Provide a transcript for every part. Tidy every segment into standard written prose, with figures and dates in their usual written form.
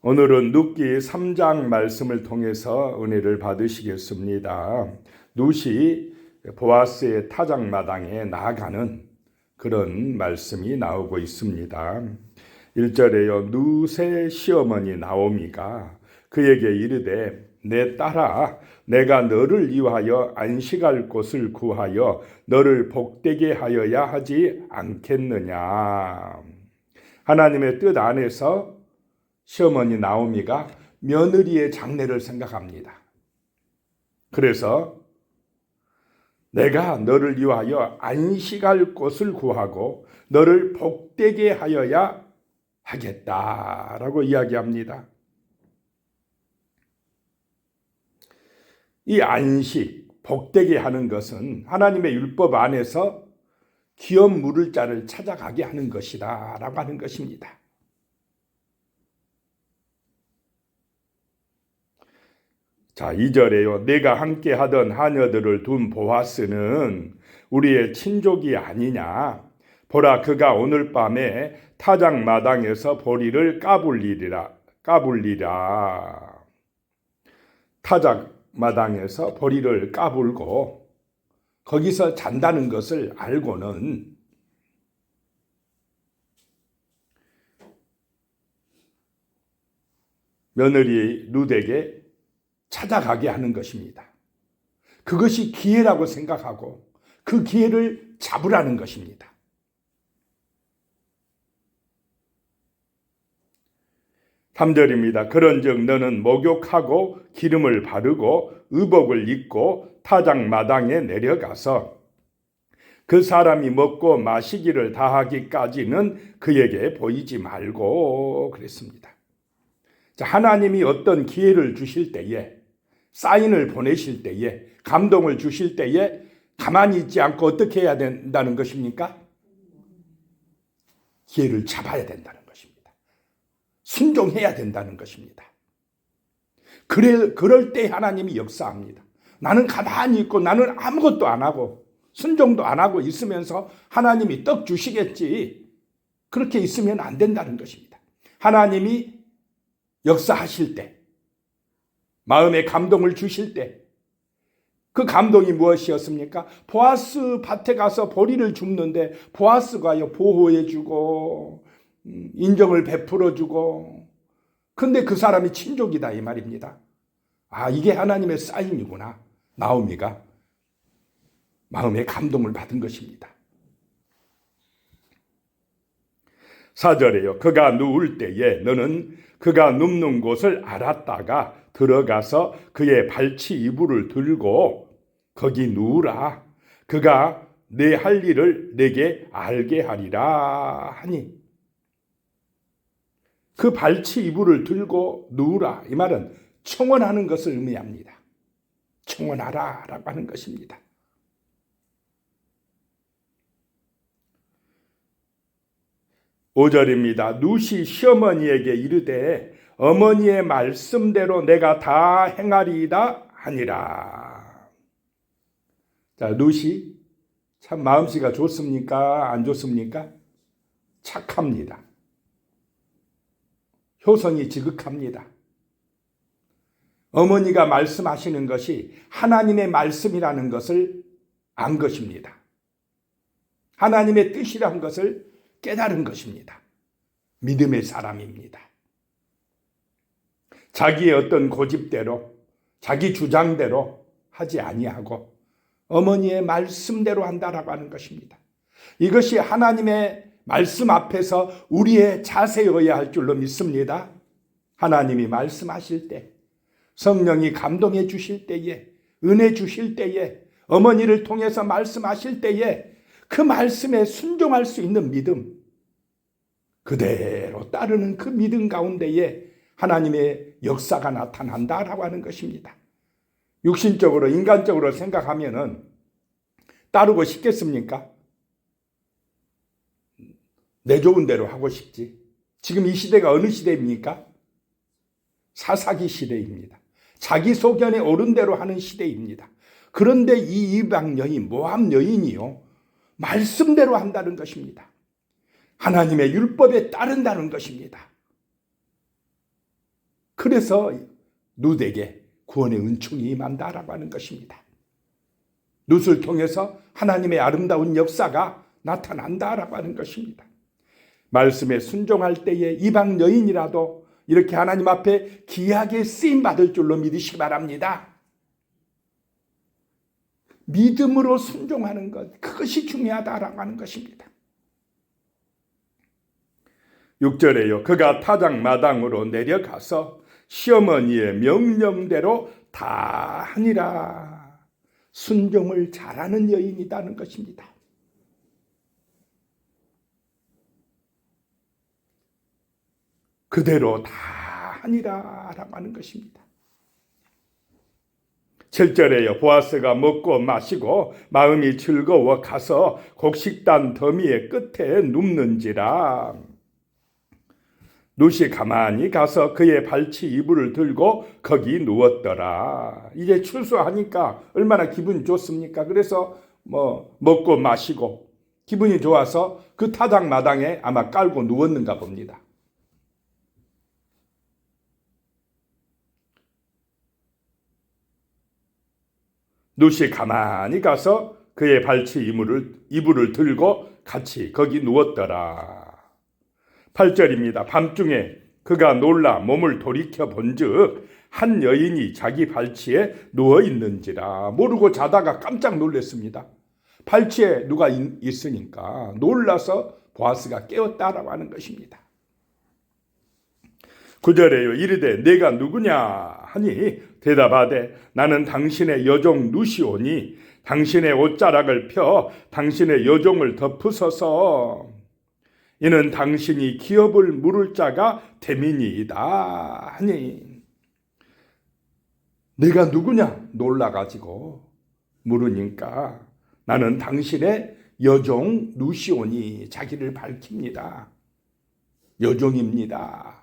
오늘은 룻기 3장 말씀을 통해서 은혜를 받으시겠습니다. 룻이 보아스의 타작마당에 나아가는 그런 말씀이 나오고 있습니다. 1절에요. 룻의 시어머니 나오미가 그에게 이르되 내 딸아 내가 너를 위하여 안식할 곳을 구하여 너를 복되게 하여야 하지 않겠느냐. 하나님의 뜻 안에서 시어머니 나오미가 며느리의 장례를 생각합니다. 그래서 내가 너를 위하여 안식할 곳을 구하고 너를 복되게 하여야 하겠다라고 이야기합니다. 이 안식, 복되게 하는 것은 하나님의 율법 안에서 기업 물을 자를 찾아가게 하는 것이다 라고 하는 것입니다. 자, 2절에요. 내가 함께 하던 하녀들을 둔 보아스는 우리의 친족이 아니냐. 보라, 그가 오늘 밤에 타작 마당에서 보리를 까불리라. 타작 마당에서 보리를 까불고 거기서 잔다는 것을 알고는 며느리 룻에게 찾아가게 하는 것입니다. 그것이 기회라고 생각하고 그 기회를 잡으라는 것입니다. 3절입니다. 그런즉 너는 목욕하고 기름을 바르고 의복을 입고 타작 마당에 내려가서 그 사람이 먹고 마시기를 다하기까지는 그에게 보이지 말고 그랬습니다. 자, 하나님이 어떤 기회를 주실 때에, 사인을 보내실 때에, 감동을 주실 때에 가만히 있지 않고 어떻게 해야 된다는 것입니까? 기회를 잡아야 된다는 것입니다. 순종해야 된다는 것입니다. 그럴 때 하나님이 역사합니다. 나는 가만히 있고 나는 아무것도 안 하고 순종도 안 하고 있으면서 하나님이 떡 주시겠지. 그렇게 있으면 안 된다는 것입니다. 하나님이 역사하실 때, 마음에 감동을 주실 때, 그 감동이 무엇이었습니까? 보아스 밭에 가서 보리를 줍는데 보아스가요 보호해주고 인정을 베풀어주고, 근데 그 사람이 친족이다 이 말입니다. 아, 이게 하나님의 사인이구나. 나오미가 마음에 감동을 받은 것입니다. 4절에요. 그가 누울 때에 너는 그가 눕는 곳을 알았다가 들어가서 그의 발치 이불을 들고 거기 누우라. 그가 내 할 일을 내게 알게 하리라 하니, 그 발치 이불을 들고 누우라 이 말은 청혼하는 것을 의미합니다. 청혼하라 라고 하는 것입니다. 5절입니다. 룻이 시어머니에게 이르되 어머니의 말씀대로 내가 다 행하리이다 하니라. 자, 룻이 참 마음씨가 좋습니까? 안 좋습니까? 착합니다. 효성이 지극합니다. 어머니가 말씀하시는 것이 하나님의 말씀이라는 것을 안 것입니다. 하나님의 뜻이라는 것을 깨달은 것입니다. 믿음의 사람입니다. 자기의 어떤 고집대로, 자기 주장대로 하지 아니하고 어머니의 말씀대로 한다라고 하는 것입니다. 이것이 하나님의 말씀 앞에서 우리의 자세여야 할 줄로 믿습니다. 하나님이 말씀하실 때, 성령이 감동해 주실 때에, 은혜 주실 때에, 어머니를 통해서 말씀하실 때에 그 말씀에 순종할 수 있는 믿음, 그대로 따르는 그 믿음 가운데에 하나님의 역사가 나타난다라고 하는 것입니다. 육신적으로, 인간적으로 생각하면은 따르고 싶겠습니까? 내 좋은 대로 하고 싶지. 지금 이 시대가 어느 시대입니까? 사사기 시대입니다. 자기 소견에 옳은 대로 하는 시대입니다. 그런데 이 이방 여인, 모압 여인이요, 말씀대로 한다는 것입니다. 하나님의 율법에 따른다는 것입니다. 그래서 룻에게 구원의 은총이 임한다라고 하는 것입니다. 룻을 통해서 하나님의 아름다운 역사가 나타난다라고 하는 것입니다. 말씀에 순종할 때에 이방 여인이라도 이렇게 하나님 앞에 귀하게 쓰임받을 줄로 믿으시기 바랍니다. 믿음으로 순종하는 것, 그것이 중요하다라고 하는 것입니다. 6절에요. 그가 타작마당으로 내려가서 시어머니의 명령대로 다 하니라. 순종을 잘하는 여인이라는 것입니다. 그대로 다 하니라 라고 하는 것입니다. 7절에요. 보아스가 먹고 마시고 마음이 즐거워 가서 곡식단 더미의 끝에 눕는지라. 룻이 가만히 가서 그의 발치 이불을 들고 거기 누웠더라. 이제 출소하니까 얼마나 기분이 좋습니까? 그래서 먹고 마시고 기분이 좋아서 그 타작마당에 아마 깔고 누웠는가 봅니다. 룻이 가만히 가서 그의 발치 이불을 들고 같이 거기 누웠더라. 8절입니다. 밤중에 그가 놀라 몸을 돌이켜 본즉 한 여인이 자기 발치에 누워 있는지라. 모르고 자다가 깜짝 놀랐습니다. 발치에 누가 있으니까 놀라서 보아스가 깨웠다라고 하는 것입니다. 9절에요. 이르되 내가 누구냐 하니 대답하되 나는 당신의 여종 룻이오니 당신의 옷자락을 펴 당신의 여종을 덮으소서. 이는 당신이 기업을 물을 자가 됨이니이다 하니. 내가 누구냐 놀라가지고 물으니까 나는 당신의 여종 룻이오니 자기를 밝힙니다. 여종입니다.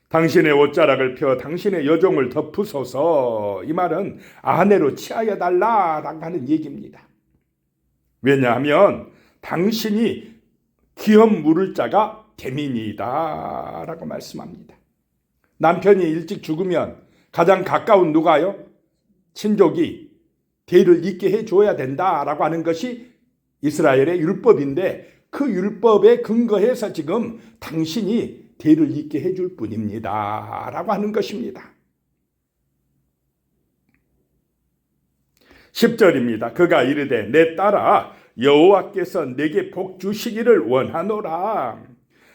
당신의 옷자락을 펴 당신의 여종을 덮으소서. 이 말은 아내로 취하여 달라라고 하는 얘기입니다. 왜냐하면 당신이 기업 물을 자가 됨이니이다 라고 말씀합니다. 남편이 일찍 죽으면 가장 가까운 누가요? 친족이 대를 잇게 해줘야 된다라고 하는 것이 이스라엘의 율법인데 그 율법에 근거해서 지금 당신이 대를 잇게 해줄 뿐입니다 라고 하는 것입니다. 10절입니다. 그가 이르되 내 딸아 여호와께서 내게 복 주시기를 원하노라.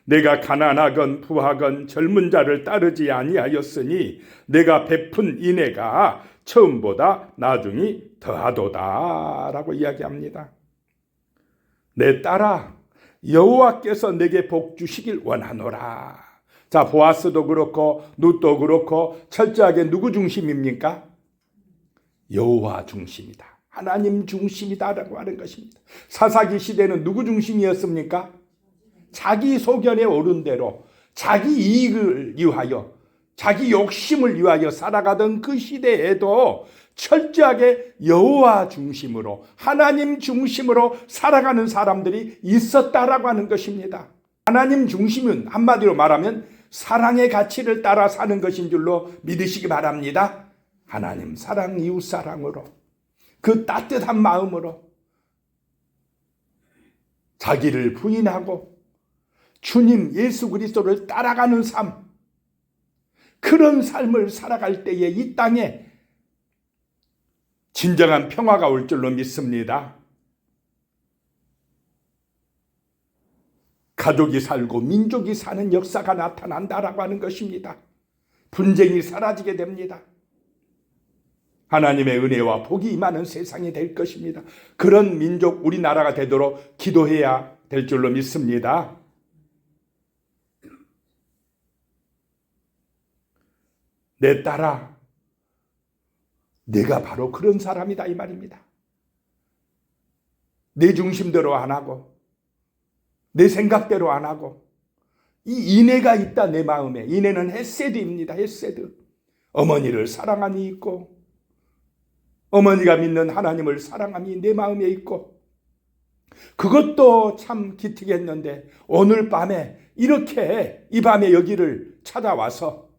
내가 가난하건 부하건 젊은 자를 따르지 아니하였으니 내가 베푼 인애가 처음보다 나중이 더하도다 라고 이야기합니다. 내 딸아 여호와께서 내게 복 주시길 원하노라. 자, 보아스도 그렇고 룻도 그렇고 철저하게 누구 중심입니까? 여호와 중심이다. 하나님 중심이다라고 하는 것입니다. 사사기 시대는 누구 중심이었습니까? 자기 소견에 오른 대로 자기 이익을 위하여 자기 욕심을 위하여 살아가던 그 시대에도 철저하게 여호와 중심으로 하나님 중심으로 살아가는 사람들이 있었다라고 하는 것입니다. 하나님 중심은 한마디로 말하면 사랑의 가치를 따라 사는 것인 줄로 믿으시기 바랍니다. 하나님 사랑, 이웃 사랑으로 그 따뜻한 마음으로 자기를 부인하고 주님 예수 그리스도를 따라가는 삶, 그런 삶을 살아갈 때에 이 땅에 진정한 평화가 올 줄로 믿습니다. 가족이 살고 민족이 사는 역사가 나타난다라고 하는 것입니다. 분쟁이 사라지게 됩니다. 하나님의 은혜와 복이 임하는 세상이 될 것입니다. 그런 민족 우리나라가 되도록 기도해야 될 줄로 믿습니다. 내 딸아, 내가 바로 그런 사람이다 이 말입니다. 내 중심대로 안 하고 내 생각대로 안 하고 이 인애가 있다 내 마음에. 인애는 헤세드입니다. 헤세드. 어머니를 사랑함이 있고 어머니가 믿는 하나님을 사랑함이 내 마음에 있고 그것도 참 기특했는데 오늘 밤에 이렇게 이 밤에 여기를 찾아와서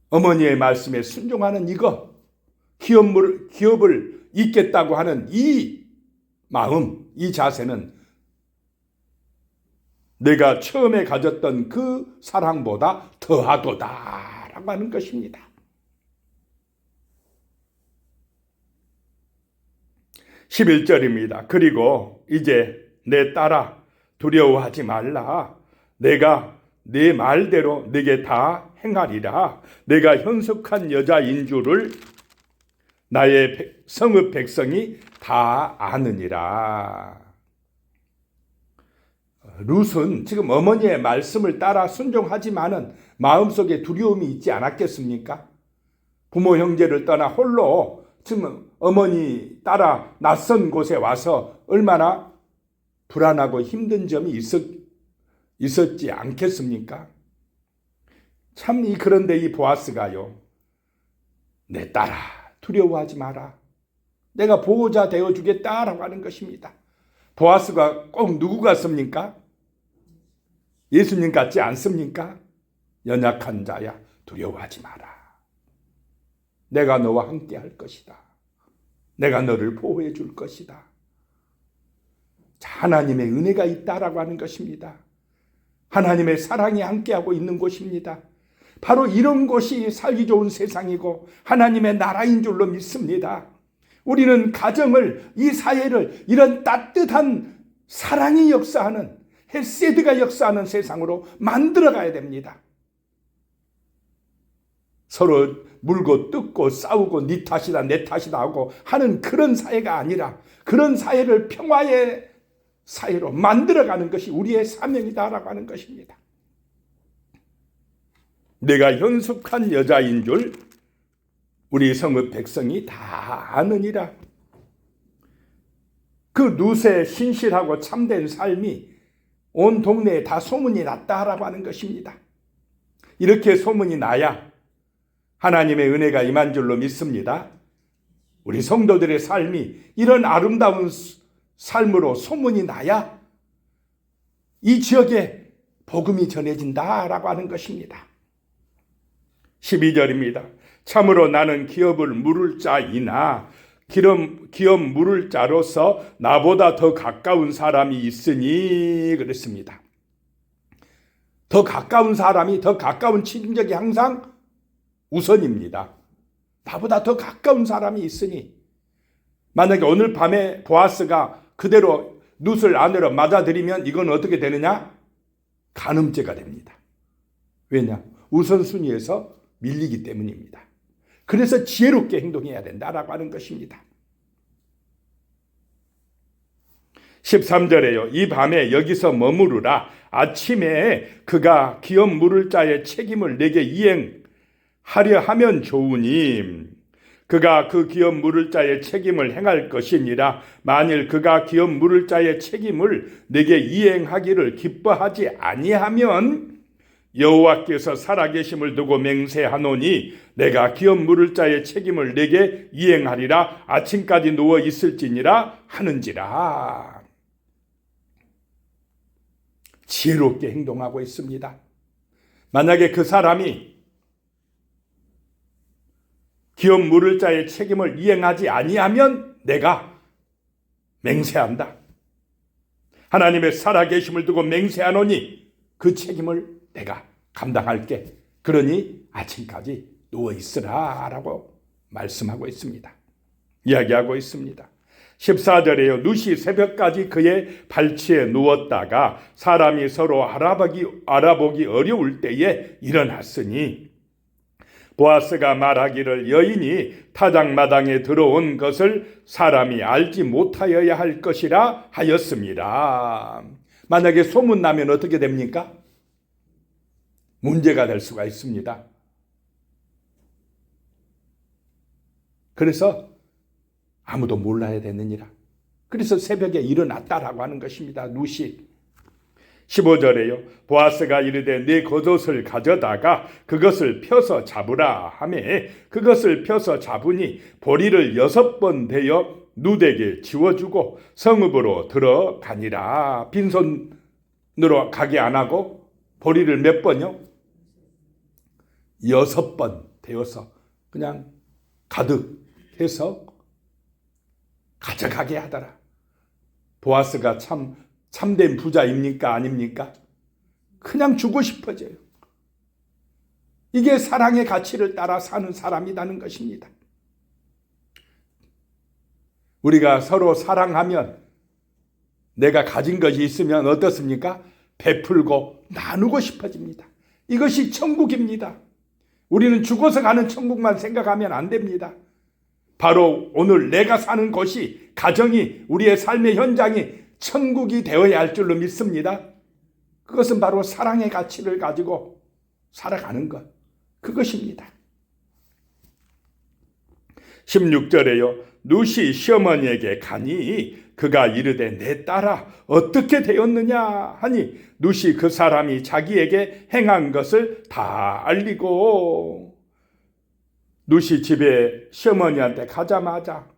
어머니의 말씀에 순종하는 이거, 기업을 잇겠다고 하는 이 마음, 이 자세는 내가 처음에 가졌던 그 사랑보다 더하도다라고 하는 것입니다. 11절입니다. 그리고 이제 내 딸아 두려워하지 말라. 내가 네 말대로 네게 다 행하리라. 내가 현숙한 여자인 줄을 나의 성읍 백성이 다 아느니라. 룻은 지금 어머니의 말씀을 따라 순종하지만은 마음속에 두려움이 있지 않았겠습니까? 부모 형제를 떠나 홀로 지금 어머니 따라 낯선 곳에 와서 얼마나 불안하고 힘든 점이 있었지 않겠습니까? 참 그런데 이 보아스가요, 내 딸아 두려워하지 마라. 내가 보호자 되어주겠다라고 하는 것입니다. 보아스가 꼭 누구 같습니까? 예수님 같지 않습니까? 연약한 자야 두려워하지 마라. 내가 너와 함께 할 것이다. 내가 너를 보호해 줄 것이다. 자, 하나님의 은혜가 있다라고 하는 것입니다. 하나님의 사랑이 함께하고 있는 곳입니다. 바로 이런 곳이 살기 좋은 세상이고 하나님의 나라인 줄로 믿습니다. 우리는 가정을, 이 사회를 이런 따뜻한 사랑이 역사하는, 헤세드가 역사하는 세상으로 만들어가야 됩니다. 서로 물고 뜯고 싸우고 네 탓이다 내 탓이다 하고 하는 그런 사회가 아니라 그런 사회를 평화의 사회로 만들어가는 것이 우리의 사명이다라고 하는 것입니다. 내가 현숙한 여자인 줄 우리 성읍 백성이 다 아느니라. 그 룻의 신실하고 참된 삶이 온 동네에 다 소문이 났다라고 하는 것입니다. 이렇게 소문이 나야 하나님의 은혜가 임한 줄로 믿습니다. 우리 성도들의 삶이 이런 아름다운 삶으로 소문이 나야 이 지역에 복음이 전해진다라고 하는 것입니다. 12절입니다. 참으로 나는 기업을 물을 자이나 기업 물을 자로서 나보다 더 가까운 사람이 있으니 그랬습니다. 더 가까운 사람이, 더 가까운 친족이 항상 우선입니다. 나보다 더 가까운 사람이 있으니, 만약에 오늘 밤에 보아스가 그대로 룻을 아내로 맞아들이면 이건 어떻게 되느냐? 간음죄가 됩니다. 왜냐? 우선순위에서 밀리기 때문입니다. 그래서 지혜롭게 행동해야 된다라고 하는 것입니다. 13절에요. 이 밤에 여기서 머무르라. 아침에 그가 기업 물을 자의 책임을 내게 이행하려 하면 좋으니 그가 그 기업 물을 자의 책임을 행할 것이니라. 만일 그가 기업 물을 자의 책임을 내게 이행하기를 기뻐하지 아니하면 여호와께서 살아계심을 두고 맹세하노니 내가 기업 물을 자의 책임을 내게 이행하리라. 아침까지 누워 있을지니라 하는지라. 지혜롭게 행동하고 있습니다. 만약에 그 사람이 기업 물을 자의 책임을 이행하지 아니하면 내가 맹세한다. 하나님의 살아계심을 두고 맹세하노니 그 책임을 내가 감당할게. 그러니 아침까지 누워있으라 라고 말씀하고 있습니다. 이야기하고 있습니다. 14절에요. 룻이 새벽까지 그의 발치에 누웠다가 사람이 서로 알아보기 어려울 때에 일어났으니 보아스가 말하기를 여인이 타작마당에 들어온 것을 사람이 알지 못하여야 할 것이라 하였습니다. 만약에 소문나면 어떻게 됩니까? 문제가 될 수가 있습니다. 그래서 아무도 몰라야 되느니라. 그래서 새벽에 일어났다라고 하는 것입니다. 룻이. 15절에요. 보아스가 이르되 네 겉옷을 가져다가 그것을 펴서 잡으라 하매 그것을 펴서 잡으니 보리를 6번 베어 누대게 지워주고 성읍으로 들어가니라. 빈손으로 가게 안 하고 보리를 몇 번요? 6번 되어서 그냥 가득 해서 가져가게 하더라. 보아스가 참된 부자입니까? 아닙니까? 그냥 주고 싶어져요. 이게 사랑의 가치를 따라 사는 사람이라는 것입니다. 우리가 서로 사랑하면 내가 가진 것이 있으면 어떻습니까? 베풀고 나누고 싶어집니다. 이것이 천국입니다. 우리는 죽어서 가는 천국만 생각하면 안 됩니다. 바로 오늘 내가 사는 곳이, 가정이, 우리의 삶의 현장이 천국이 되어야 할 줄로 믿습니다. 그것은 바로 사랑의 가치를 가지고 살아가는 것, 그것입니다. 16절에요. 누시 시어머니에게 가니 그가 이르되 내 딸아 어떻게 되었느냐 하니 누시 그 사람이 자기에게 행한 것을 다 알리고, 누시 집에 시어머니한테 가자마자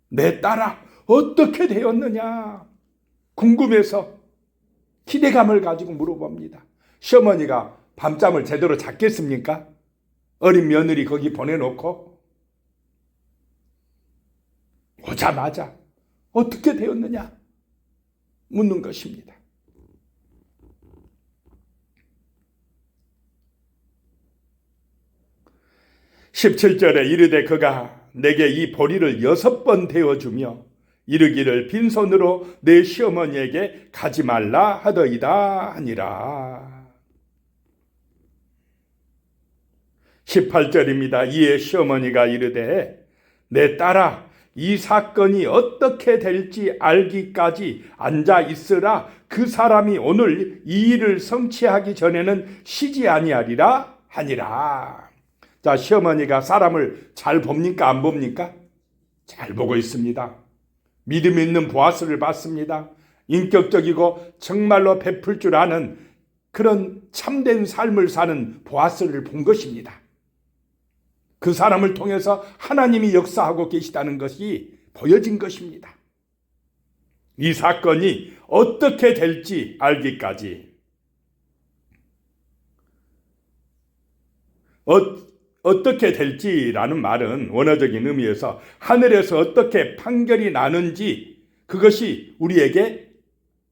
내 딸아 어떻게 되었느냐 궁금해서 기대감을 가지고 물어봅니다. 시어머니가 밤잠을 제대로 잤겠습니까? 어린 며느리 거기 보내놓고 오자마자 어떻게 되었느냐 묻는 것입니다. (17절에) 이르되 그가 내게 이 보리를 6번 데워주며 이르기를 빈손으로 내 시어머니에게 가지 말라 하더이다 하니라. 18절입니다. 이에 시어머니가 이르되 내 딸아 이 사건이 어떻게 될지 알기까지 앉아 있으라. 그 사람이 오늘 이 일을 성취하기 전에는 쉬지 아니하리라 하니라. 자, 시어머니가 사람을 잘 봅니까? 안 봅니까? 잘 보고 있습니다. 믿음 있는 보아스를 봤습니다. 인격적이고 정말로 베풀 줄 아는 그런 참된 삶을 사는 보아스를 본 것입니다. 그 사람을 통해서 하나님이 역사하고 계시다는 것이 보여진 것입니다. 이 사건이 어떻게 될지 알기까지, 어떻게 될지라는 말은 원어적인 의미에서 하늘에서 어떻게 판결이 나는지 그것이 우리에게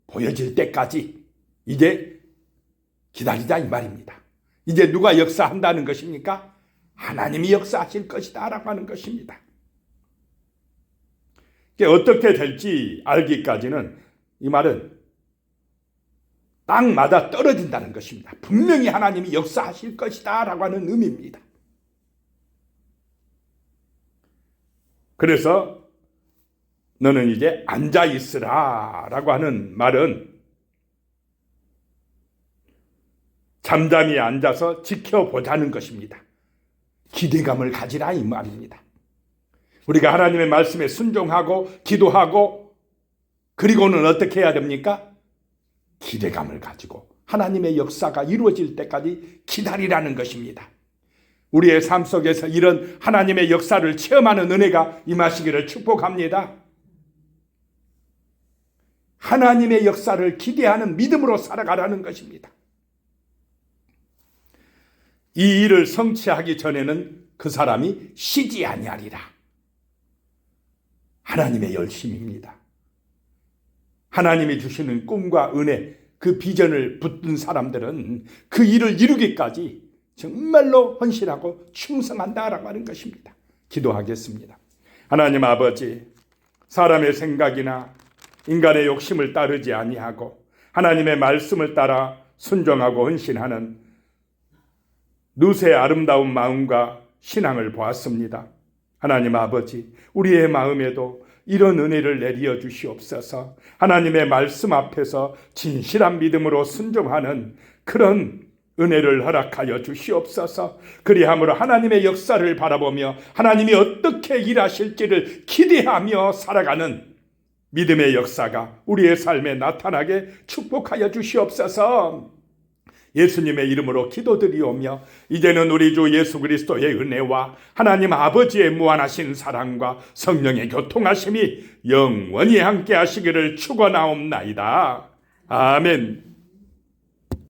보여질 때까지 이제 기다리자 이 말입니다. 이제 누가 역사한다는 것입니까? 하나님이 역사하실 것이다 라고 하는 것입니다. 어떻게 될지 알기까지는 이 말은 땅마다 떨어진다는 것입니다. 분명히 하나님이 역사하실 것이다 라고 하는 의미입니다. 그래서 너는 이제 앉아있으라 라고 하는 말은 잠잠히 앉아서 지켜보자는 것입니다. 기대감을 가지라 이 말입니다. 우리가 하나님의 말씀에 순종하고 기도하고 그리고는 어떻게 해야 됩니까? 기대감을 가지고 하나님의 역사가 이루어질 때까지 기다리라는 것입니다. 우리의 삶 속에서 이런 하나님의 역사를 체험하는 은혜가 임하시기를 축복합니다. 하나님의 역사를 기대하는 믿음으로 살아가라는 것입니다. 이 일을 성취하기 전에는 그 사람이 쉬지 아니하리라. 하나님의 열심입니다. 하나님이 주시는 꿈과 은혜, 그 비전을 붙든 사람들은 그 일을 이루기까지 정말로 헌신하고 충성한다라고 하는 것입니다. 기도하겠습니다. 하나님 아버지, 사람의 생각이나 인간의 욕심을 따르지 아니하고 하나님의 말씀을 따라 순종하고 헌신하는 누세의 아름다운 마음과 신앙을 보았습니다. 하나님 아버지, 우리의 마음에도 이런 은혜를 내려 주시옵소서. 하나님의 말씀 앞에서 진실한 믿음으로 순종하는 그런 은혜를 허락하여 주시옵소서. 그리함으로 하나님의 역사를 바라보며 하나님이 어떻게 일하실지를 기대하며 살아가는 믿음의 역사가 우리의 삶에 나타나게 축복하여 주시옵소서. 예수님의 이름으로 기도드리오며 이제는 우리 주 예수 그리스도의 은혜와 하나님 아버지의 무한하신 사랑과 성령의 교통하심이 영원히 함께 하시기를 축원하옵나이다. 아멘.